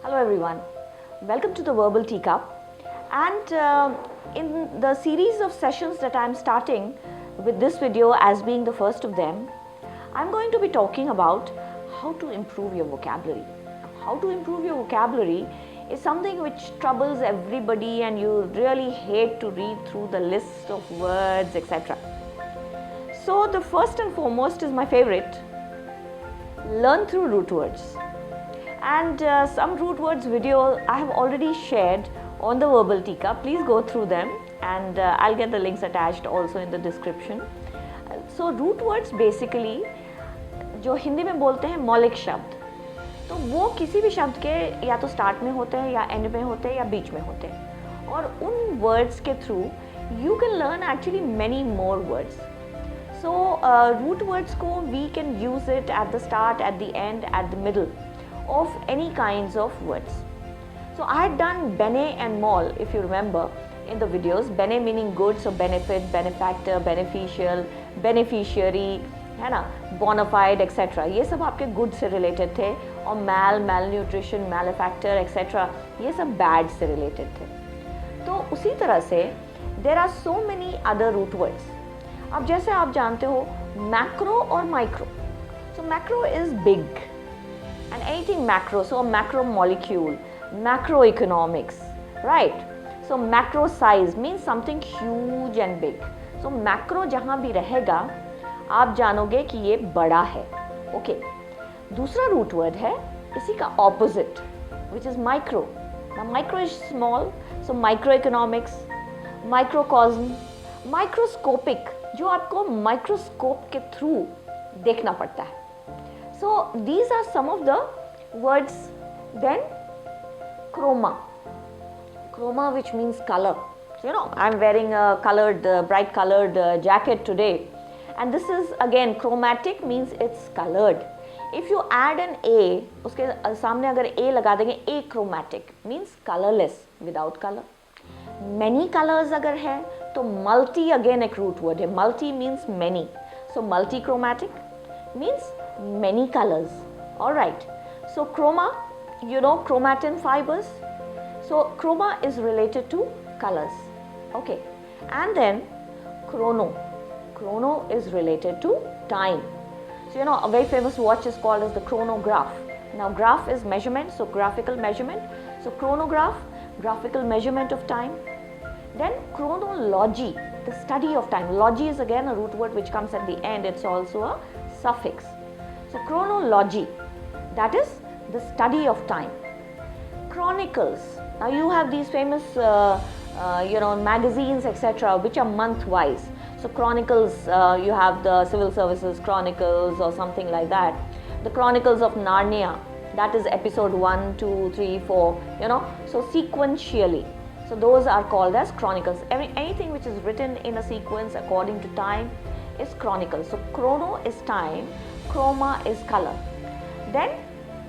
Hello everyone, welcome to the Verbal Teacup, and in the series of sessions that I am starting with this video as being the first of them, I am going to be talking about how to improve your vocabulary. How to improve your vocabulary is something which troubles everybody and you really hate to read through the list of words, etc. So the first and foremost is my favorite, learn through root words. And some root words video I have already shared on the Verbal Teacup. Please go through them and I'll get the links attached also in the description. So root words basically जो हिंदी में बोलते हैं मौलिक शब्द, तो वो किसी भी शब्द के या तो स्टार्ट में होते हैं या एंड में होते हैं या बीच में होते हैं, और उन वर्ड्स के through you can learn actually many more words. So root words को we can use it at the start, at the end, at the middle of any kinds of words. So I had done bene and mol, if you remember, in the videos. Bene meaning good, so benefit, benefactor, beneficial, beneficiary, है ना, bona fide, etc. ये सब आपके good से related थे, और malnutrition, malefactor, etc. ये सब bad से related थे. तो उसी तरह से there are so many other root words. अब जैसे आप जानते हो macro और micro. So macro is big. And anything macro, so a macromolecule, macroeconomics, right? So macro size means something huge and big. So macro जहाँ भी रहेगा आप जानोगे कि ये बड़ा है. Okay. दूसरा root word है इसी का opposite, which is micro. Now micro is small, so microeconomics, microcosm, microscopic, जो आपको microscope के through देखना पड़ता है. So these are some of the words. Then chroma, chroma which means color. So, you know, I'm wearing a colored, bright colored jacket today, and this is again chromatic, means it's colored. If you add an A, उसके सामने अगर A लगा देंगे, achromatic means colorless, without color. Many colors अगर है तो multi again एक root word है. Multi means many, so multichromatic means many colors. All right. So chroma, you know, chromatin fibers. So chroma is related to colors. Okay. And then chrono. Chrono is related to time. So you know, a very famous watch is called as the chronograph. Now graph is measurement, so graphical measurement. So chronograph, graphical measurement of time. Then chronology, the study of time. Logy is again a root word which comes at the end. It's also a suffix. So chronology, that is the study of time. Chronicles, now you have these famous magazines, etc., which are month wise. So chronicles, you have the civil services chronicles or something like that. The Chronicles of Narnia, that is episode 1, 2, 3, 4, you know, so sequentially. So those are called as chronicles. Anything which is written in a sequence according to time is chronicle. So chrono is time, chroma is color. Then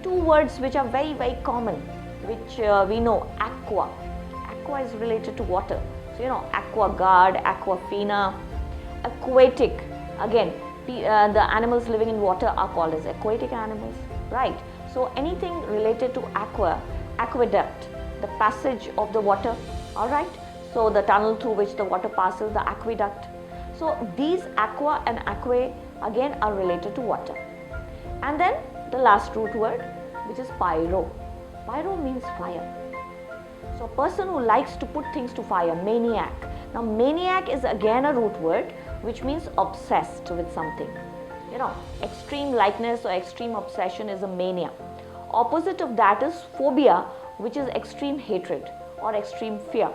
two words which are very, very common, which we know, aqua. Aqua is related to water. So you know, aqua guard, aquafina. Aquatic, again, the animals living in water are called as aquatic animals, right? So anything related to aqua, aqueduct, the passage of the water, all right? So the tunnel through which the water passes, the aqueduct. So these aqua and aquae again are related to water. And then the last root word, which is pyro. Pyro means fire. So a person who likes to put things to fire, maniac. Now maniac is again a root word which means obsessed with something. You know, extreme likeness or extreme obsession is a mania. Opposite of that is phobia, which is extreme hatred or extreme fear.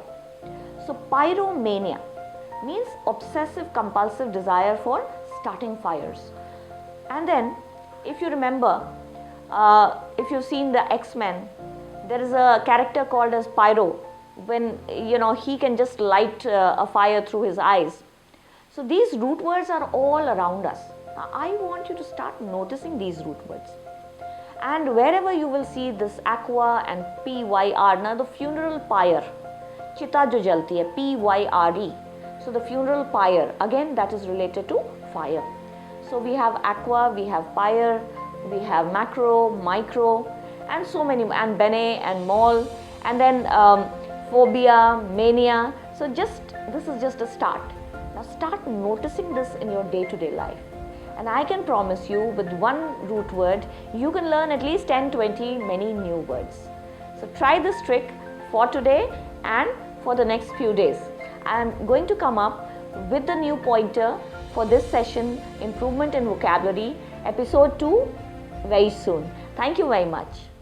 So pyromania means obsessive compulsive desire for starting fires. And then if you remember, if you've seen the X-Men, there is a character called as Pyro, when you know he can just light a fire through his eyes. So these root words are all around us. Now, I want you to start noticing these root words. And wherever you will see this aqua and pyr, now the funeral pyre, chita jo jalti hai, pyre. So the funeral pyre, again that is related to fire. So we have aqua, we have pyre, we have macro, micro, and so many, and bene and mol, and then phobia, mania. So this is just a start. Now start noticing this in your day-to-day life. And I can promise you, with one root word, you can learn at least 10, 20, many new words. So try this trick for today and for the next few days. I am going to come up with the new pointer for this session, Improvement in Vocabulary, episode 2, very soon. Thank you very much.